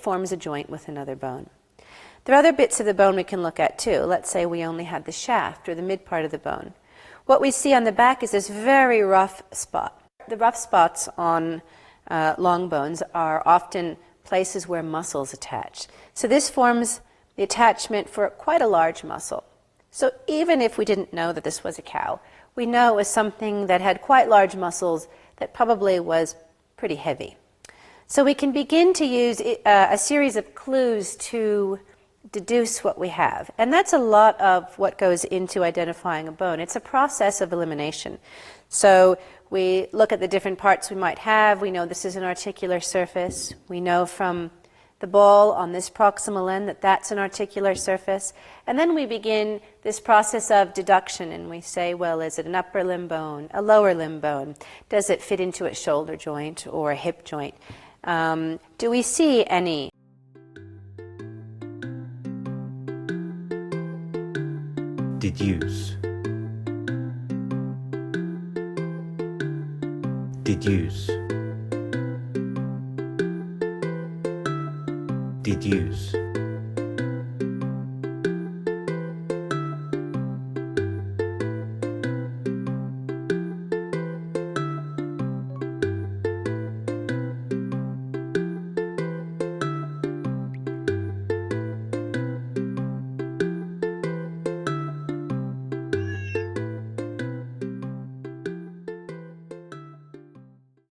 forms a joint with another bone. There are other bits of the bone we can look at too. Let's say we only had the shaft or the mid part of the bone. What we see on the back is this very rough spot. The rough spots on long bones are often places where muscles attach. So this forms the attachment for quite a large muscle. So even if we didn't know that this was a cow, we know it was something that had quite large muscles that probably was pretty heavy. So we can begin to use a series of clues to deduce what we have. And that's a lot of what goes into identifying a bone. It's a process of elimination. So we look at the different parts we might have. We know this is an articular surface. We know from the ball on this proximal end that that's an articular surface. And then we begin this process of deduction, and we say, well, is it an upper limb bone, a lower limb bone? Does it fit into a shoulder joint or a hip joint? Do we see any deduce, deduce, deduce,